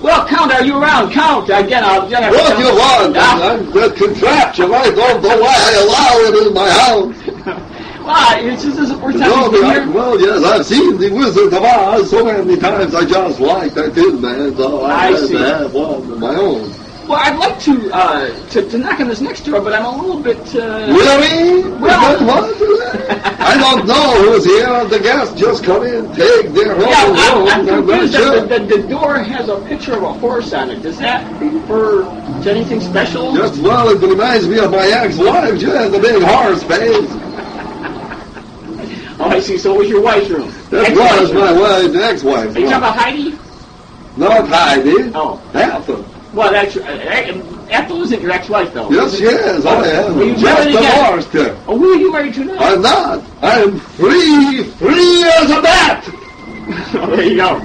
Well, Count, are you around? Count, again, I'll get it. What do you want? I'm the contraption. I don't know why I allow it in my house. Well, this is the first time you've been here? Well, yes, I've seen the Wizard of Oz so many times. I just like that Tin Man, so I had to have one of my own. Well, I'd like to knock on this next door, but I'm a little bit... Really? Well... What? I don't know who's here. The guests just come in, take their home. Yeah, I'm confused that the door has a picture of a horse on it. Does that refer to anything special? Just, well, it reminds me of my ex-wife. She has a big horse face. Oh, I see. So it was your wife's room. That was my wife, ex-wife. Are you talking about Heidi? Not Heidi. Oh. Ethel. Well, that's Ethel isn't your ex-wife, though. Yes, she is. I am. Were you just married divorced her. Oh, who are you married to now? I'm not. I'm free as a bat. Oh, there you go.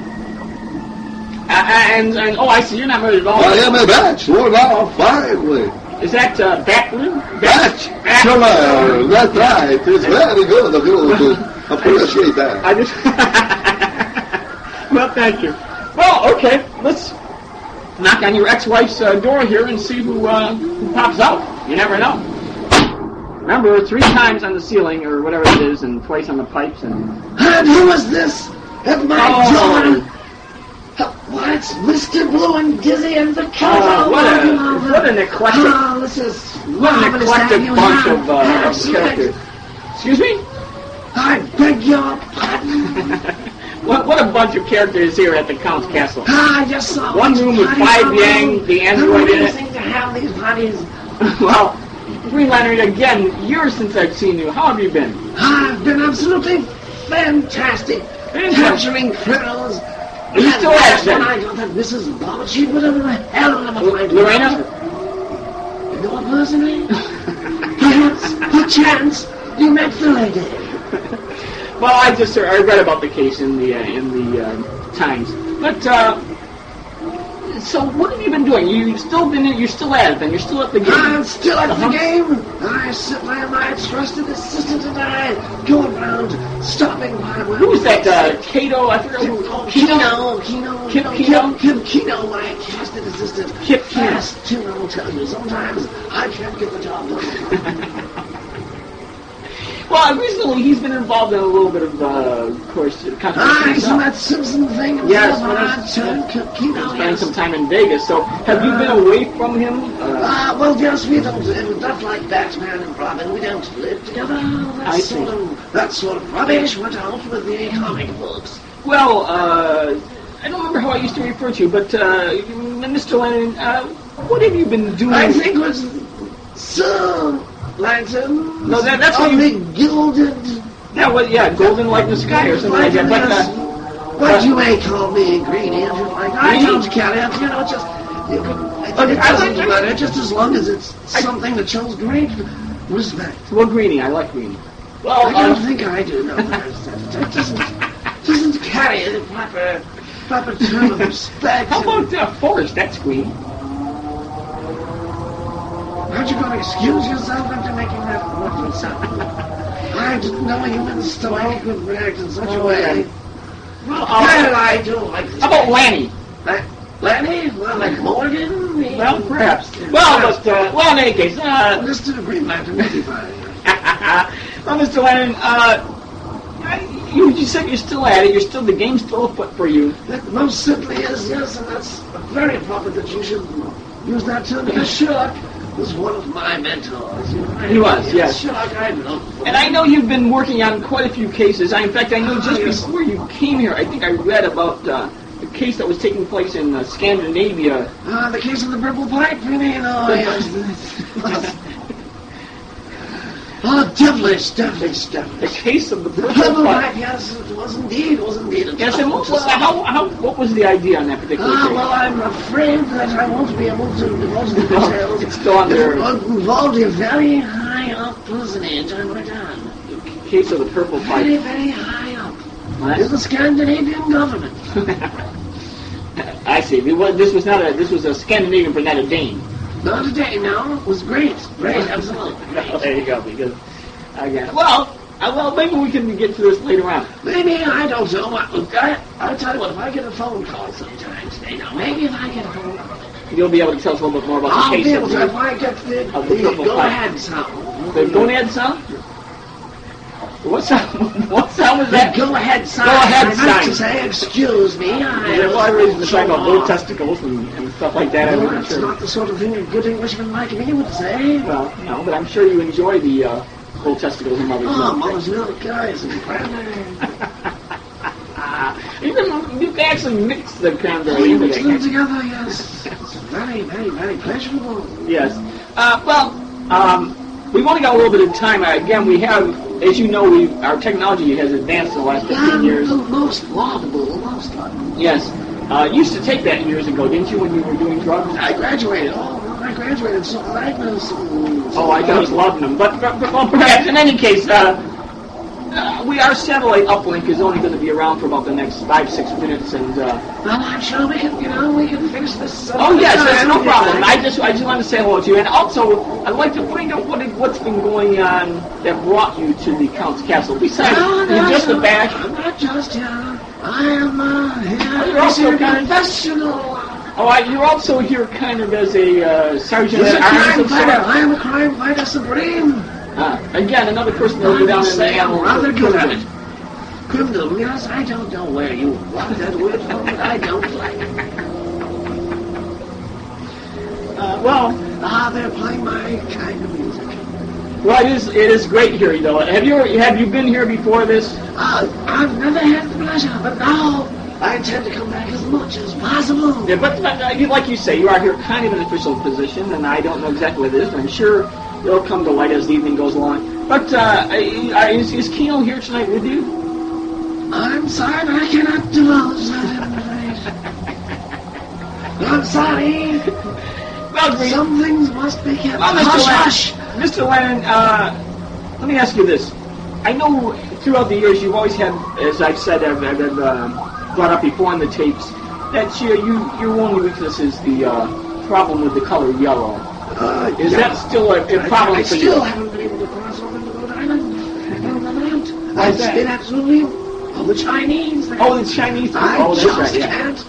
And oh, I see. You're not married at all. I am a bachelor now, finally. Is that Bachelor? Bachelor. That's right. It's very good of you to appreciate that. I just. Well, thank you. Well, okay. Let's knock on your ex-wife's door here and see who pops out. You never know. Remember, 3 times on the ceiling or whatever it is, and twice on the pipes. And who is this at my door? Why, it's Mr. Blue and Dizzy and the cat. What an eclectic! This is what an eclectic bunch of characters. Excuse me? I beg your pardon. What a bunch of characters here at the Count's Castle. I just saw one room with 5 Yang, the android in it. To have these parties. Well, Green Lantern, again, years since I've seen you. How have you been? I've been absolutely fantastic. Capturing criminals. You still have when I got that Mrs. Bobbachie, whatever the hell am I going to Lorena? You know what, personally? Perhaps, perchance, you met the lady. Well, I read about the case in the Times. But so what have you been doing? You're still at it, then? You're still at the game? I'm still at the game. I sit by my trusted assistant and I go around stopping by my... Who's that, Kato? I forgot who... Kino. Kip Kino? Kip Kino, my trusted assistant. Kip Kino. Fast Kino will tell you. Sometimes I can't get the job done. Well, recently he's been involved in a little bit of course, controversy. So that Simpson thing. Yes, spending some time in Vegas. So, have you been away from him? Well, yes, we don't. Not like Batman and Robin. We don't live together. That sort of rubbish went out with the comic books. Well, I don't remember how I used to refer to you, but Mr. Lennon, what have you been doing? I think it was Sir Lantern. No, that's what you... gilded... Yeah, golden like the sky or something like that. But you may call me Greenie if you like. I don't care. You know, just... It doesn't matter, just as long as it's something that shows great respect. Well, Greenie, I like Greenie. Well, I don't think I do, no. It doesn't carry the proper term of respect. How about Forrest? That's Greenie. Aren't you going to excuse yourself after making that reference? I didn't know you and Stoic would react in such a way. Well, I do like this. How about Lanny? Lanny? Well, like Morgan? Well, perhaps. Well, in any case, Mr. Green Lantern, well, Mr. Lennon, you said you're still at it. The game's still afoot for you. That most simply is, yes, and that's very proper that you should use that term, because Sherlock was one of my mentors. He was, yes. Sherlock, I love. And I know you've been working on quite a few cases. In fact, I know just before you came here, I think I read about the case that was taking place in Scandinavia. The case of the purple pipe, you mean? Oh, yes. Oh, devilish. The case of the purple pipe, yes, it was indeed. Yes, and what was the idea on that particular case? Well, I'm afraid that I won't be able to divulge the details. It's still on there. It involved a very high-up personage, I might add. The case of the purple pipe. Very, very high up. In the Scandinavian government. I see. This was a Scandinavian, but not a Dane. Not a Dane, no. It was great, absolutely. Oh, there you go. Because again, well, maybe we can get to this later on. Maybe, I don't know. I'll tell you what. If I get a phone call sometimes, You know, maybe if I get home, you'll be able to tell us a little bit more about I'll the be case able of to, the, if I get the purple go-ahead sound. the gonad sound. What sound? What sound was that? Go-ahead sign. Go-ahead I meant sign. to say, excuse me. Well, I raised the talking about bull testicles and stuff like that. I Well, wasn't that's sure. not the sort of thing a good Englishman like me would say. Well, no, but I'm sure you enjoy the bull testicles and mother's Oh, milk. mother's milk, guys, and cranberry. You can actually mix the Oh, cranberry you into mix that. them can't you? together, yes. It's very, very, very pleasurable. Yes. We've only got a little bit of time. Again, we have, as you know, our technology has advanced in the last 15 years. The most laudable, most laudable. Yes. You used to take that years ago, didn't you, when you were doing drugs? I graduated. I graduated so Magnus. Oh, I was loving them. But well, perhaps, in any case, our satellite uplink is only going to be around for about the next 5-6 minutes, and Well, I'm sure we can finish this. oh yes, that's no problem. I just wanted to say hello to you, and also I'd like to find out what's been going on that brought you to the Count's Castle. Besides, you're just a bash. I'm not just here. I am here. You're also a kind of- professional. Oh, you're also here kind of as a sergeant He's a at arms crime of fighter. sorts. I am a crime fighter supreme. Again, another person that will go down in the I'm animal. rather good at it. Criminal, yes, I don't know where you got that word from, but I don't like it. They're playing my kind of music. Well, it is great here, though. Have you been here before this? I've never had the pleasure, but now I intend to come back as much as possible. Yeah, but like you say, you are here kind of an official position, and I don't know exactly what it is, but I'm sure it'll come to light as the evening goes along. But is Keno here tonight with you? I'm sorry, but I cannot divulge that information. I'm sorry. Well, Some things must be kept. Well, Hush, hush. Mr. Lennon, let me ask you this. I know throughout the years you've always had, as I've said, I've brought up before in the tapes, that your only weakness is the problem with the color yellow. Is that still a problem I for you? still haven't been able to cross over to Rhode Island. Why's that? It's been absolutely all the Chinese. Oh, the Chinese. I Oh, that's right.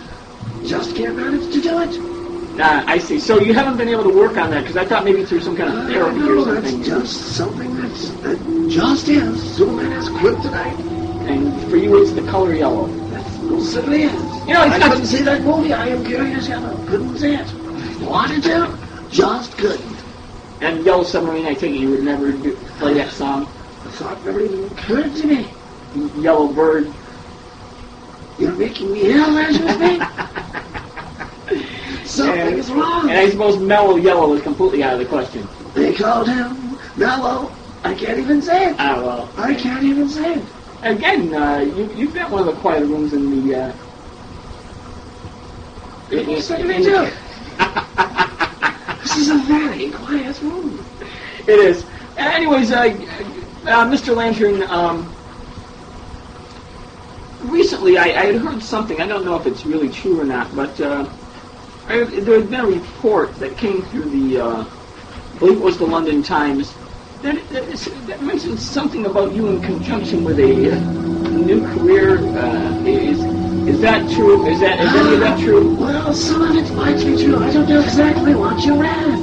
just can't manage to do it. I see. So you haven't been able to work on that because I thought maybe through some kind of therapy or No, something. that's just something that just is. Superman has kryptonite. And for you, it's the color yellow. That most certainly is. You know, it's I not- couldn't see that movie. I am curious yellow. Couldn't see it. Wanted to, just couldn't. And Yellow Submarine, I think you would never play that song. The thought never even occurred to me. Yellow Bird. You're making me ill as you speak. Something is wrong. And I suppose Mellow Yellow is completely out of the question. They called him Mellow. I can't even say it. Ah, well. I can't even say it. Again, you've got one of the quieter rooms in the... People certainly do. This is a very quiet room. It is. Anyways, Mr. Lantern, recently I had heard something, I don't know if it's really true or not, but there had been a report that came through the, I believe it was the London Times, that mentioned something about you in conjunction with a new career. Is that true? Is any of that true? Well, some of it might be true. I don't know exactly what you read.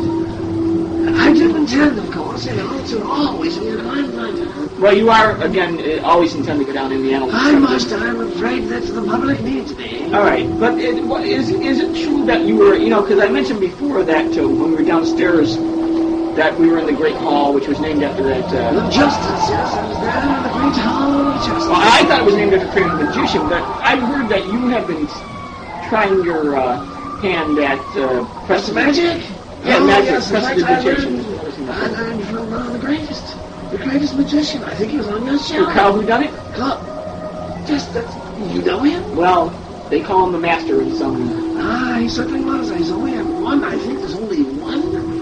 I do intend, of course, to always be a crime fighter. Well, you are, again, always intend to go down in the animal. I'm afraid that the public needs me. All right, but is it true that you were, because I mentioned before that when we were downstairs, that we were in the Great Hall, which was named after that... The Justice, yes, I was there in the Great Hall of Justice. Well, I thought it was named after Craven the Magician, but I heard that you have been trying your hand at... Press magic? Yeah, Oh, magic, yes, in fact, I prestidigitation. learned from the greatest magician. I think he was on your show. Carl Whodunit? Just that, you know him? Well, they call him the master in some... He certainly was. He's only had one. I think there's only one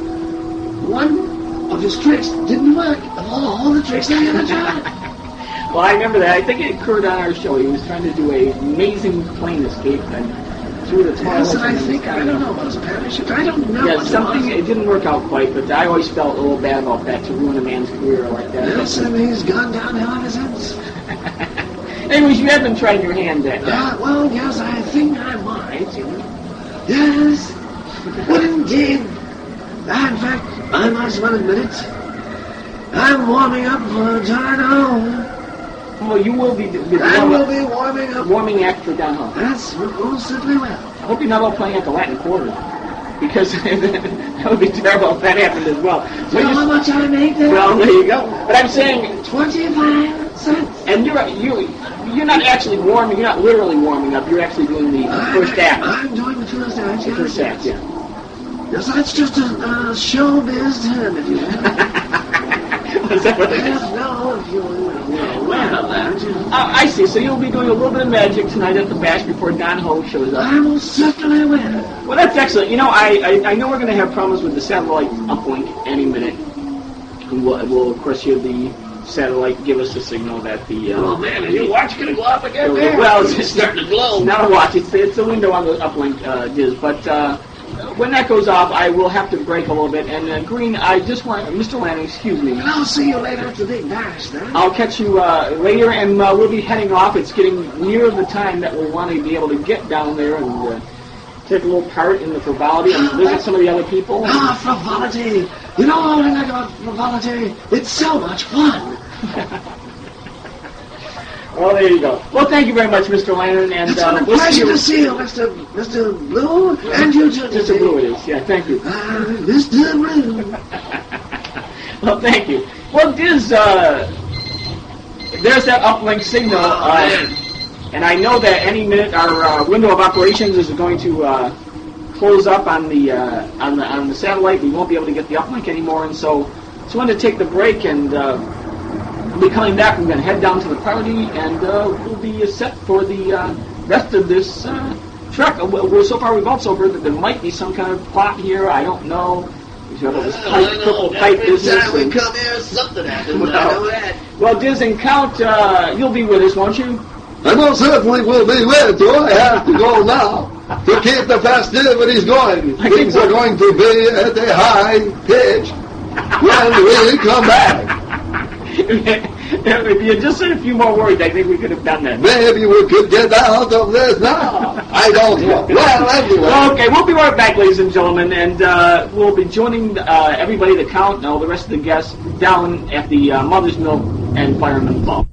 of his tricks didn't work. Of all the tricks I ever tried. Well, I remember that. I think it occurred on our show. He was trying to do an amazing plane escape and through the Yes, toilets. and I think, I don't know about his parachute. I don't know Yeah, what something, it it didn't work out quite, but I always felt a little bad about that, to ruin a man's career like that. was. Yes, and he's gone downhill ever since. Anyways, you have been trying your hand at that. Well, yes, I think I might. Yes, would indeed. In fact, I might as well admit it. I'm warming up for John Ho. Well, you will be. I will be warming up. Warming act for Don Ho. That's most certainly well. I hope you're not all playing at the Latin Quarter, because that would be terrible if that happened as well. So You know how much I make there? well, there you go. But I'm saying, 25 cents. and you're not actually warming. You're not literally warming up. You're actually doing the first act. I'm doing the first act. The first act, yeah. Yes, that's just a showbiz term, if you will. Is that what it is? Yes, no, if you're aware of that. I see. So you'll be doing a little bit of magic tonight at the bash before Don Ho shows up. I will certainly will. Well, that's excellent. You know, I know we're going to have problems with the satellite uplink any minute. And we'll of course hear the satellite give us a signal that the. Oh man, is your watch gonna go up again? There? Well, it's starting to glow. It's not a watch. It's a window on the uplink disk. But when that goes off, I will have to break a little bit. And Green, I just want Mr. Lanning, excuse me. And I'll see you later at the big bash, then. I'll catch you later, and we'll be heading off. It's getting near the time that we'll want to be able to get down there and take a little part in the frivolity and visit some of the other people. Ah, frivolity. You know what I like about frivolity? It's so much fun. Well, there you go. Well, thank you very much, Mr. Lantern, and It's a we'll pleasure you. to see you, Mr. Blue, and you too. Mr. Blue it is. Yeah, thank you. Mr. Blue. Well, thank you. Well, there's that uplink signal, and I know that any minute our window of operations is going to close up on the satellite. We won't be able to get the uplink anymore, and so I wanted to take the break and. We'll be coming back. We're going to head down to the party, and we'll be set for the rest of this trek. So far, we've also heard that there might be some kind of plot here. I don't know. We've got all this purple pipe business. Every time we come here, something happens. I know that. Well, Diz and Count, you'll be with us, won't you? I most certainly will be with you. I have to go now to keep the festivities going. Things are going to be at a high pitch when we come back. If you had just said a few more words, I think we could have done that. Maybe we could get out of this now. I don't know. Well, anyway. Okay, we'll be right back, ladies and gentlemen, and we'll be joining everybody, the Count, and all the rest of the guests down at the Mother's Milk and Fireman's Ball.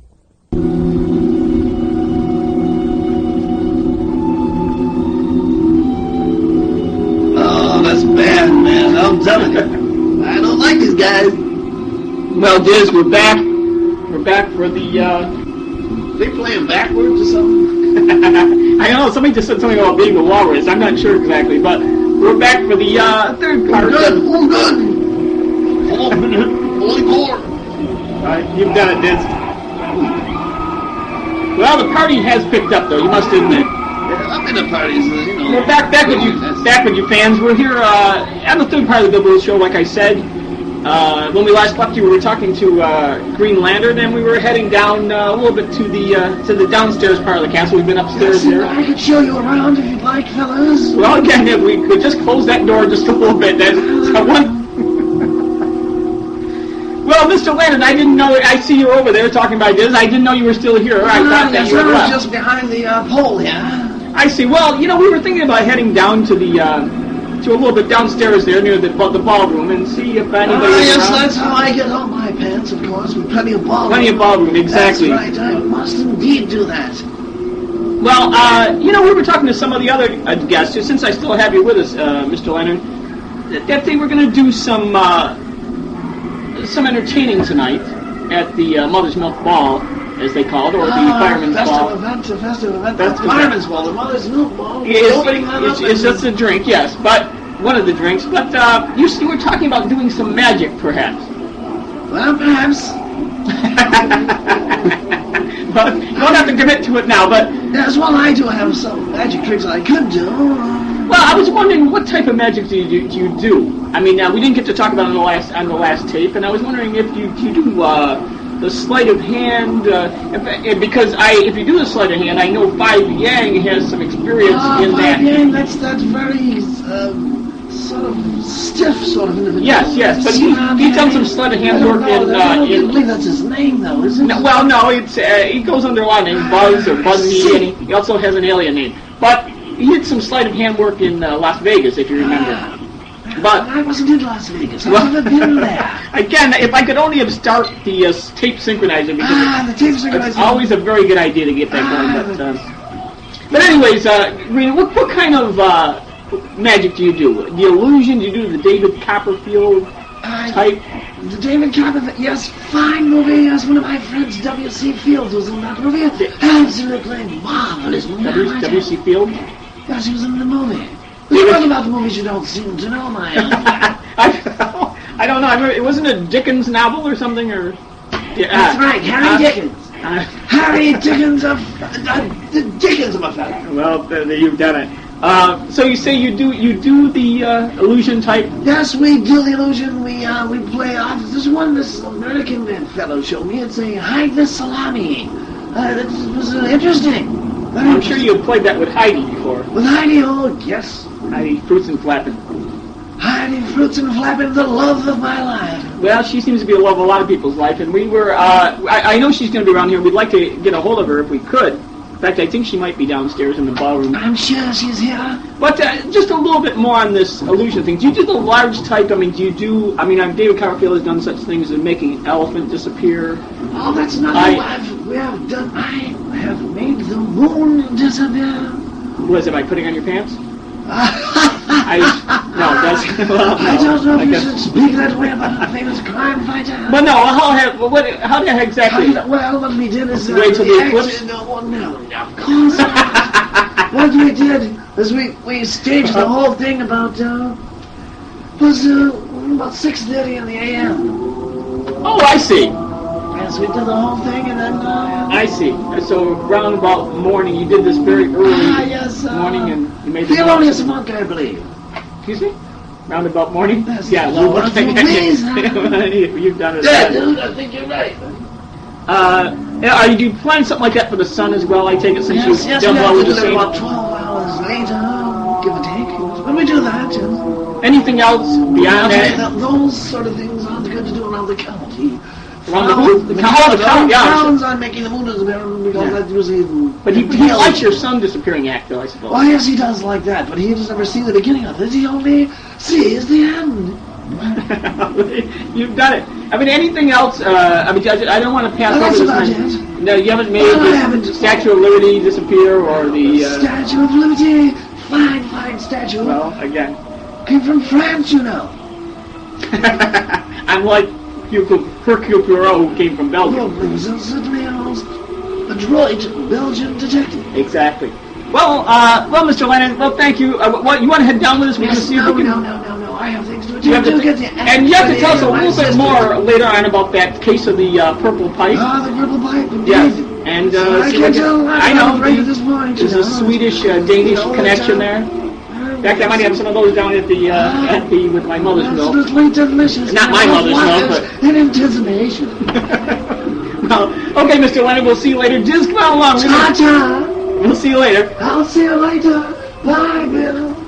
Oh, that's bad, man. I'm telling you. I don't like these guys. Well, Diz, we're back. We're back for the, They playing backwards or something? I don't know, somebody just said something about being a walrus. I'm not sure exactly, but we're back for the third part. Good. Only more. Alright, you've done it, Diz. Well, the party has picked up, though, you must admit. Yeah, I'm in the parties, you know. We're back with you fans. We're here on the third part of the Bill Show, like I said. When we last left you, we were talking to Green Lantern, and we were heading down a little bit to the downstairs part of the castle. We've been upstairs here. I could show you around if you'd like, fellas. Well, again, if we could just close that door just a little bit. Well, Mr. Lantern, I didn't know. I see you over there talking about this. I didn't know you were still here. I thought that you were left. just behind the pole here. I see. Well, you know, we were thinking about heading down to the to a little bit downstairs there near the ballroom and see if anybody is yes, around. that's how I get all my pants, of course, with plenty of ballroom. Plenty of ballroom, exactly. That's right, I must indeed do that. Well, you know, we were talking to some of the other guests, since I still have you with us, Mr. Leonard, that they were going to do some entertaining tonight at the Mother's Milk Ball, as they call it, or the Fireman's Ball. Festive event. That's the Fireman's Ball, the Mother's Milk Ball. It's just a drink, yes, but one of the drinks. But you were talking about doing some magic, perhaps. Well, perhaps. But you don't have to commit to it now. But yes, well, I do have some magic tricks I could do. Well, I was wondering what type of magic do you do? I mean, we didn't get to talk about it on the last tape, and I was wondering if you do the sleight of hand, because if you do the sleight of hand, I know Five Yang has some experience in that. Five Yang, that's very sort of stiff sort of individual. Yes, but he's done some sleight of hand work in. I don't believe that's his name, though, is it? No, it's he goes under a lot of names, Buzz or Buzzy, and he also has an alien name. But he did some sleight of hand work in Las Vegas, if you remember. But I wasn't in Las Vegas. I've Well- never been there. again, if I could only have started the tape synchronizer, because The tape it's synchronizer. always a very good idea to get that going. But anyways, Rena, what kind of magic do you do? The illusion? Do you do the David Copperfield type? The David Copperfield, yes, fine movie. Yes, one of my friends, W.C. Fields, was in that movie. Absolutely marvelous movie. W.C. Field? Yes, he was in the movie. What about the movies you don't seem to know, Maya? I don't know. It wasn't a Dickens novel or something, or That's right, Harry Dickens. Harry Dickens of the Dickens of a fella. Well, you've done it. So you say you do the illusion type? Yes, we do the illusion. We play off. This one, this American fellow showed me. It's a hide the salami. That was interesting. I'm sure you played that with Heidi before. With Heidi, oh yes. Heidi Fruits and Flapping. Heidi Fruits and Flapping, the love of my life. Well, she seems to be the love of a lot of people's life, and we were, I know she's going to be around here. We'd like to get a hold of her if we could. In fact, I think she might be downstairs in the ballroom. I'm sure she's here. But just a little bit more on this illusion thing. Do you do the large type? I mean, David Copperfield has done such things as making an elephant disappear. Oh, that's not we have done. I have made the moon disappear. Was it by putting on your pants? I don't know if you should speak that way about a famous crime fighter. But no, how the heck exactly? Well, what we did is... Wait till the eclipse? No, of course. What we did is we staged the whole thing about 6:30 in the a.m. Oh, I see. Yes, we did the whole thing, and then... I see. So round about morning, you did this very early yes, morning, and you made the... Thelonious Monk, I believe. Excuse me? Roundabout morning? Yes, Yeah, well, well, you've done it. Yeah, dude, I think you're right. Do you plan something like that for the sun as well? I take it since Yes, you've we done have well to with do the that same. about 12 hours later, give or take. When we do that, Anything else beyond that? those sort of things aren't good to do around the county. Around the who? The county, yeah. Frowns on making the moon disappear because that usually... But he likes your sun disappearing act, though, I suppose. Well, yes, he does like that, but he doesn't ever see the beginning of it. He only sees the end. You've done it. I mean, anything else? I don't want to pass over That's this. about one. it. No, you haven't made Well, I the haven't. Statue of Liberty disappear or the... Statue of Liberty. Fine statue. Well, again. Came from France, you know. I'm like Hercule Poirot, who came from Belgium. Well, he was certainly a adroit Belgian detective. Exactly. Well, Mr. Lennon, well, thank you. What, you want to head down with us? We're going to see if we can... No. I have things to do. You have and you have to tell us a little bit more later on about that case of the purple pipe. The purple pipe, indeed. Yes. And I can tell. I know. Right at this point. There's a Swedish-Danish connection there. In fact, I might have some of those down at the with my mother's milk. Absolutely delicious. Not my mother's milk, but... In anticipation. Well, okay, Mr. Leonard, we'll see you later. Just come along. Ta-ta. We'll see you later. I'll see you later. Bye, Bill.